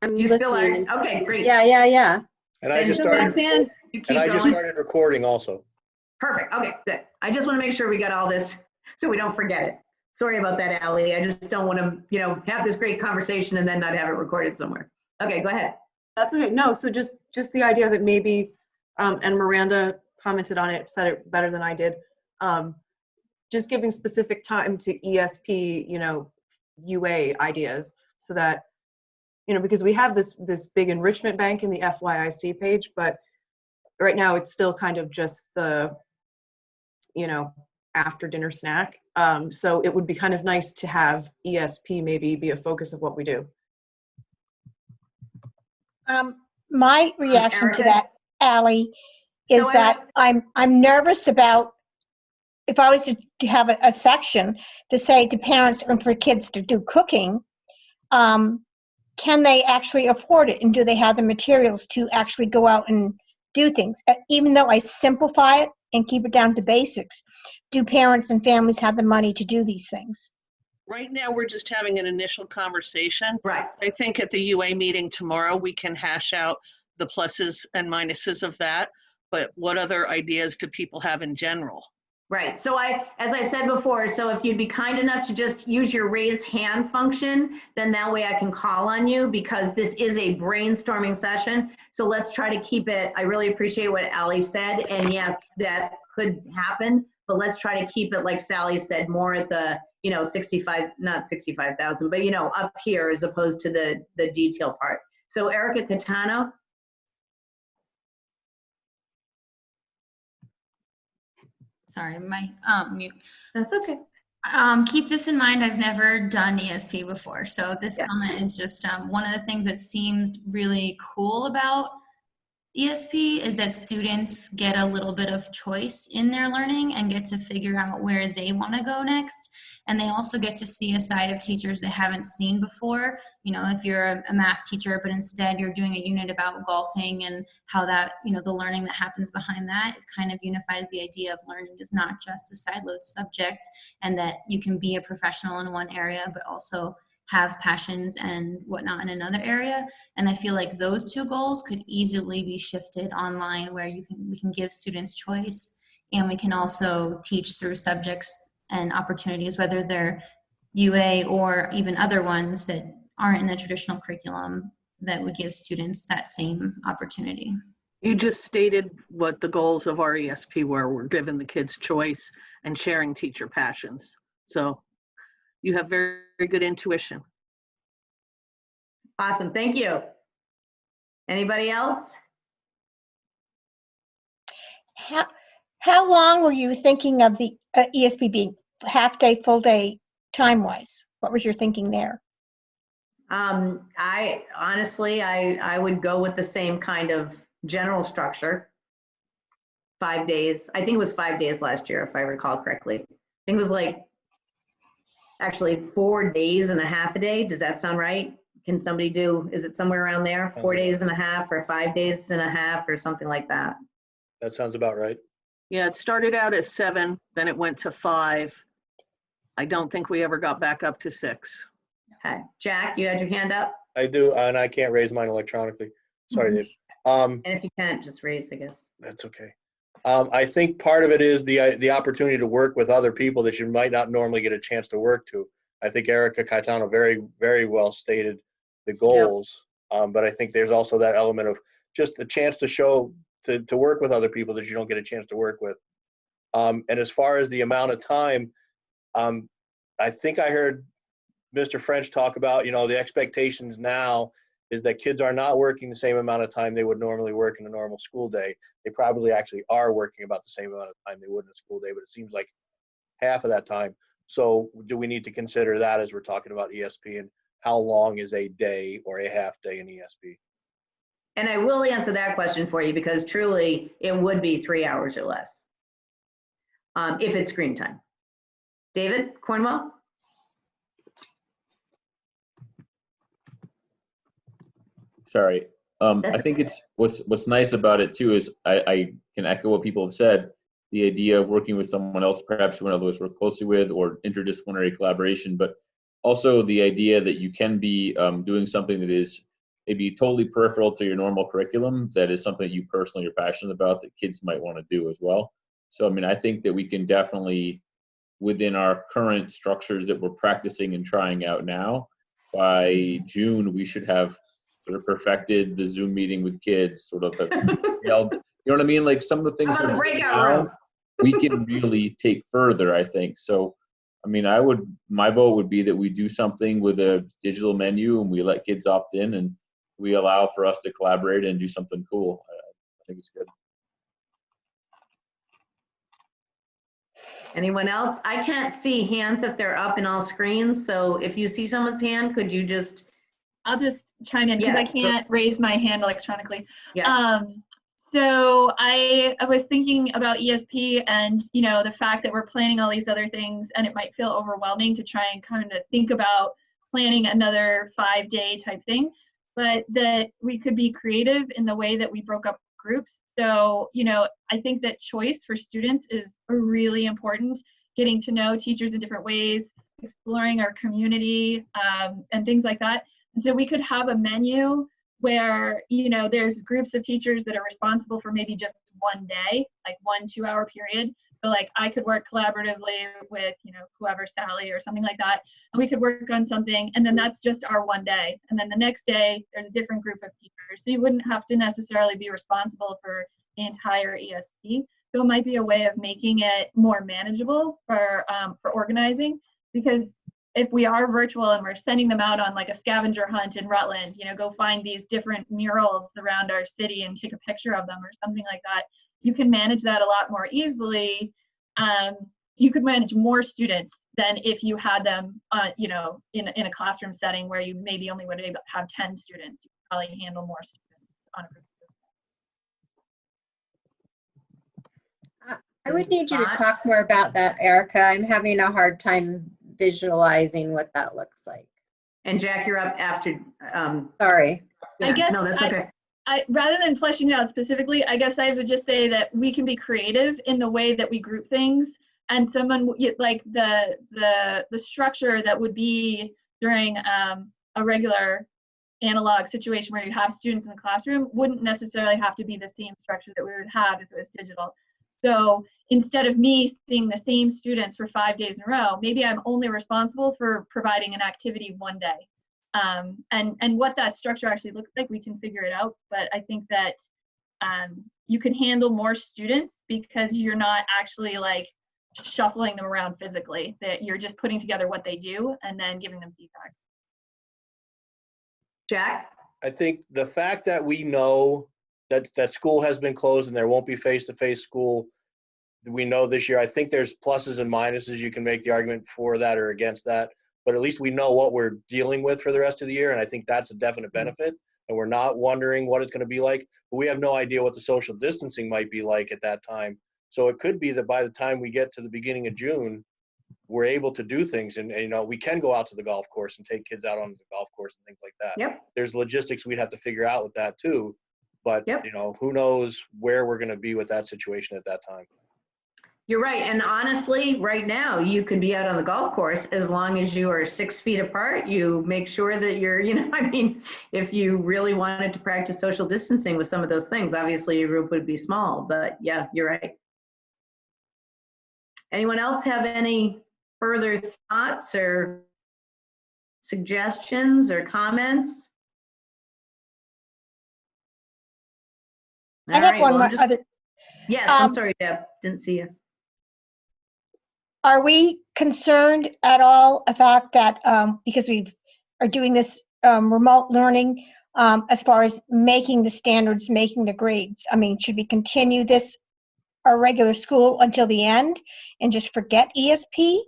I'm You still are? listening. Okay, great. Yeah. And I just And started, Roxanne, You keep and I just going. started recording also. Perfect. Okay, good. I just want to make sure we got all this so we don't forget it. Sorry about that, Ally. I just don't want to, have this great conversation and then not have it recorded somewhere. Okay, go ahead. That's okay. No, so just the idea that maybe, and Miranda commented on it, said it better than I did. Just giving specific time to ESP, UA ideas, so that, because we have this big enrichment bank in the FYIC page, but right now it's still kind of just the, after dinner snack. So it would be kind of nice to have ESP maybe be a focus of what we do. My reaction to Erica? that, Ally, is So that I'm nervous about if I was to have a section to say to parents and for kids to do cooking, can they actually afford it, and do they have the materials to actually go out and do things? Even though I simplify it and keep it down to basics, do parents and families have the money to do these things? right now we're just having an initial conversation. Right. I think at the UA meeting tomorrow, we can hash out the pluses and minuses of that. But what other ideas do people have in general? Right. So as I said before, so if you'd be kind enough to just use your raise hand function, then that way I can call on you, because this is a brainstorming session. So let's try to keep it. I really appreciate what Ally said. And yes, that could happen, but let's try to keep it, like Sally said, more at the, 65, not 65,000, but up here as opposed to the detail part. So Erica Catano. Sorry, my mute. That's okay. Keep this in mind, I've never done ESP before. So this comment is just one of the things that seems really cool about ESP is that students get a little bit of choice in their learning and get to figure out where they want to go next. And they also get to see a side of teachers they haven't seen before. If you're a math teacher, but instead you're doing a unit about golfing and how that, the learning that happens behind that, it kind of unifies the idea of learning is not just a siloed subject, and that you can be a professional in one area, but also have passions and whatnot in another area. And I feel like those two goals could easily be shifted online, where we can give students choice, and we can also teach through subjects and opportunities, whether they're UA or even other ones that aren't in the traditional curriculum, that would give students that same opportunity. You just stated what the goals of our ESP were. We're giving the kids choice and sharing teacher passions. So you have very, very good intuition. Awesome. Thank you. Anybody else? How long were you thinking of the ESP being? Half day, full day, time wise? What was your thinking there? I honestly, I would go with the same kind of general structure. 5 days. I think it was 5 days last year, if I recall correctly. I think it was actually 4 days and a half a day. Does that sound right? Can somebody is it somewhere around there? 4 days and a half or 5 days and a half or something like that? That sounds about right. Yeah, it started out as 7, then it went to 5. I don't think we ever got back up to 6. Okay. Jack, you had your hand up? I do, and I can't raise mine electronically. Sorry, Dave. And if you can't, just raise, I guess. That's okay. I think part of it is the opportunity to work with other people that you might not normally get a chance to work to. I think Erica Caetano very, very well stated the goals, but I think there's also that element of just the chance to work with other people that you don't get a chance to work with. And as far as the amount of time, I think I heard Mr. French talk about, the expectations now is that kids are not working the same amount of time they would normally work in a normal school day. They probably actually are working about the same amount of time they would in a school day, but it seems like half of that time. So do we need to consider that as we're talking about ESP, and how long is a day or a half day in ESP? And I will answer that question for you, because truly it would be 3 hours or less if it's screen time. David Cornwell? Sorry. I think it's what's nice about it too is I can echo what people have said. The idea of working with someone else, perhaps one of those work closely with, or interdisciplinary collaboration, but also the idea that you can be doing something that is maybe totally peripheral to your normal curriculum that is something that you personally are passionate about that kids might want to do as well. So, I mean, I think that we can definitely, within our current structures that we're practicing and trying out now, by June, we should have sort of perfected the Zoom meeting with kids, sort of have nailed, you know what I mean? Like some of the things How about the we're doing breakout now, rooms? we can really take further, I think. So, I mean, my vote would be that we do something with a digital menu and we let kids opt in and we allow for us to collaborate and do something cool. I think it's good. Anyone else? I can't see hands if they're up in all screens. So if you see someone's hand, could you just, I'll just chime in because I Yes, go- can't raise my hand electronically. yeah. So I was thinking about ESP and, you know, the fact that we're planning all these other things and it might feel overwhelming to try and kind of think about planning another 5-day type thing, but that we could be creative in the way that we broke up groups. So, you know, I think that choice for students is really important, getting to know teachers in different ways, exploring our community, and things like that. And so we could have a menu where, you know, there's groups of teachers that are responsible for maybe just one day, like 1 2-hour period. So like I could work collaboratively with, you know, whoever, Sally or something like that, and we could work on something, and then that's just our one day. And then the next day, there's a different group of teachers. So you wouldn't have to necessarily be responsible for the entire ESP. So it might be a way of making it more manageable for organizing, because if we are virtual and we're sending them out on like a scavenger hunt in Rutland, you know, go find these different murals around our city and take a picture of them or something like that, you can manage that a lot more easily. You could manage more students than if you had them, you know, in a classroom setting where you maybe only would have 10 students. You could probably handle more students on a group. I would need you to talk more about that, Erica. I'm having a hard time visualizing what that looks like. And Jack, you're up after. Sorry. I guess No, that's okay. Rather than fleshing it out specifically, I guess I would just say that we can be creative in the way that we group things, and someone like the structure that would be during a regular analog situation where you have students in the classroom wouldn't necessarily have to be the same structure that we would have if it was digital. So instead of me seeing the same students for 5 days in a row, maybe I'm only responsible for providing an activity one day. And what that structure actually looks like, we can figure it out. But I think that you can handle more students because you're not actually like shuffling them around physically, that you're just putting together what they do and then giving them feedback. Jack? I think the fact that we know that school has been closed and there won't be face-to-face school, we know this year. I think there's pluses and minuses. You can make the argument for that or against that, but at least we know what we're dealing with for the rest of the year, and I think that's a definite benefit. And we're not wondering what it's going to be like, but we have no idea what the social distancing might be like at that time. So it could be that by the time we get to the beginning of June, we're able to do things, and you know, we can go out to the golf course and take kids out on the golf course and things like that. Yep. There's logistics we'd have to figure out with that too. But, Yep. you know, who knows where we're going to be with that situation at that time. You're right. And honestly, right now, you could be out on the golf course as long as you are 6 feet apart. You make sure that you're, you know, I mean, if you really wanted to practice social distancing with some of those things, obviously your group would be small. But yeah, you're right. Anyone else have any further thoughts or suggestions or comments? I All have right, one well, more I'm just- other. Yes, I'm Um, sorry, Deb, didn't see you. Are we concerned at all the fact that because we are doing this remote learning, as far as making the standards, making the grades? I mean, should we continue this our regular school until the end and just forget ESP,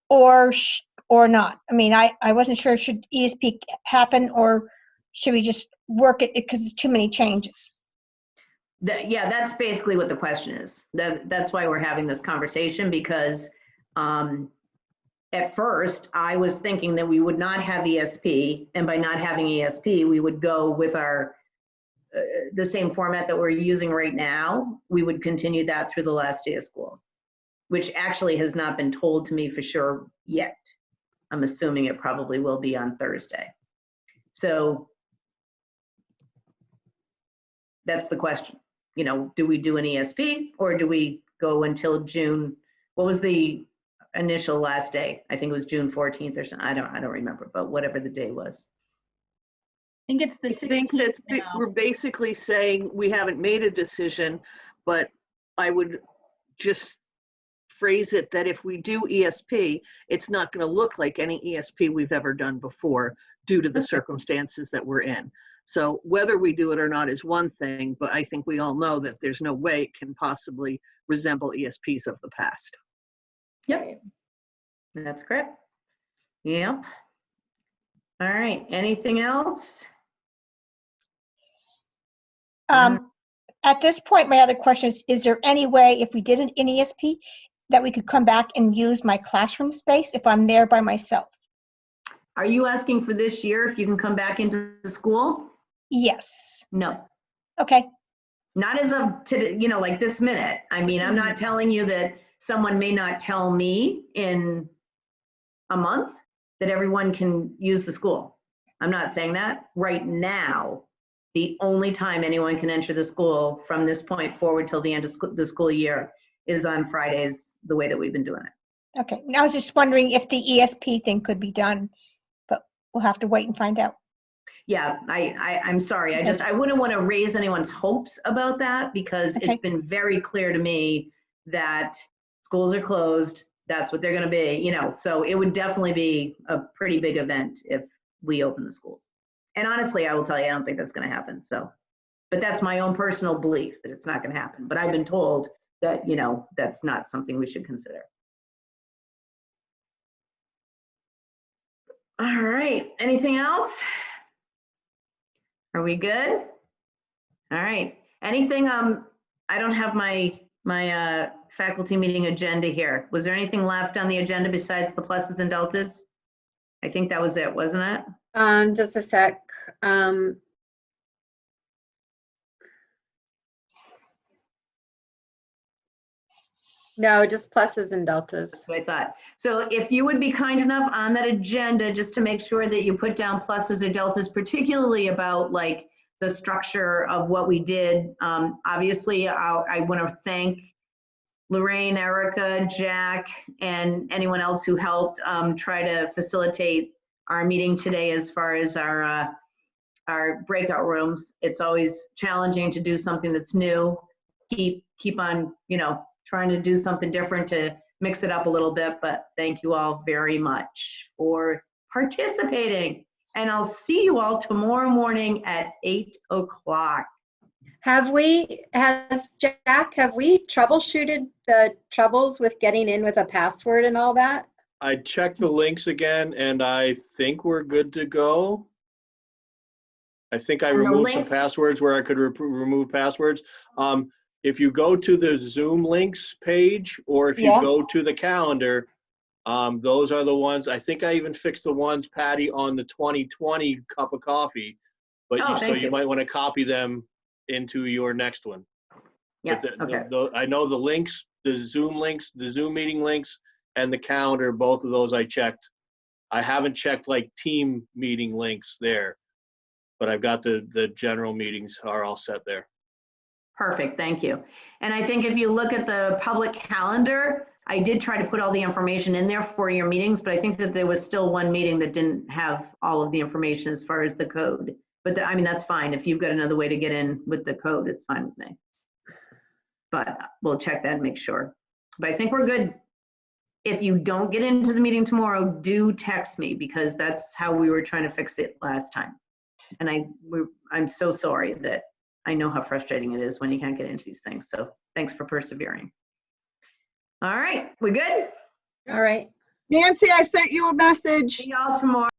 or not? I mean, I wasn't sure, should ESP happen, or should we just work it because it's too many changes? Yeah, that's basically what the question is. That's why we're having this conversation, because at first I was thinking that we would not have ESP, and by not having ESP, we would go with our the same format that we're using right now. We would continue that through the last day of school, which actually has not been told to me for sure yet. I'm assuming it probably will be on Thursday. So that's the question. You know, do we do an ESP or do we go until June? What was the initial last day? I think it was June 14th or something. I don't remember, but whatever the day was. I think it's the I think that 16th now. we're basically saying we haven't made a decision, but I would just phrase it that if we do ESP, it's not going to look like any ESP we've ever done before due to the circumstances that we're in. So whether we do it or not is one thing, but I think we all know that there's no way it can possibly resemble ESPs of the past. Yep, that's correct. Yep. All right, anything else? At this point, my other question is there any way, if we did an ESP, that we could come back and use my classroom space if I'm there by myself? Are you asking for this year if you can come back into the school? Yes. No, Okay. not as of today, you know, like this minute. I mean, I'm not telling you that someone may not tell me in a month that everyone can use the school. I'm not saying that. Right now, the only time anyone can enter the school from this point forward till the end of the school year is on Fridays, the way that we've been doing it. Okay. Now I was just wondering if the ESP thing could be done, but we'll have to wait and find out. Yeah, I'm sorry. I wouldn't want to raise anyone's hopes about that because Okay. it's been very clear to me that schools are closed. That's what they're going to be, you know, so it would definitely be a pretty big event if we open the schools. And honestly, I will tell you, I don't think that's going to happen. So, but that's my own personal belief that it's not going to happen. But I've been told that, you know, that's not something we should consider. All right, anything else? Are we good? All right, anything, I don't have my faculty meeting agenda here. Was there anything left on the agenda besides the pluses and deltas? I think that was it, wasn't it? Just a sec. No, just pluses and deltas. That's what I thought. So if you would be kind enough on that agenda, just to make sure that you put down pluses or deltas, particularly about like the structure of what we did. Obviously, I want to thank Lorraine, Erica, Jack, and anyone else who helped try to facilitate our meeting today as far as our breakout rooms. It's always challenging to do something that's new. Keep on, you know, trying to do something different to mix it up a little bit, but thank you all very much for participating. And I'll see you all tomorrow morning at 8 o'clock. Have we troubleshooted the troubles with getting in with a password and all that? I checked the links again and I think we're good to go. I think I And the removed some links- passwords where I could remove passwords. If you go to the Zoom links page, or if you Yeah. go to the calendar, those are the ones. I think I even fixed the ones, Patty, on the 2020 cup of coffee. But Oh, so thank you you. might want to copy them into your next one. Yeah, But okay. I know the links, the Zoom meeting links, and the calendar, both of those I checked. I haven't checked like team meeting links there, but I've got the general meetings are all set there. Perfect, thank you. And I think if you look at the public calendar, I did try to put all the information in there for your meetings, but I think that there was still one meeting that didn't have all of the information as far as the code. But I mean, that's fine. If you've got another way to get in with the code, it's fine with me. But we'll check that and make sure. But I think we're good. If you don't get into the meeting tomorrow, do text me because that's how we were trying to fix it last time. And I'm so sorry that I know how frustrating it is when you can't get into these things. So thanks for persevering. All right, we good? All right. Nancy, I sent you a message. See y'all tomorrow.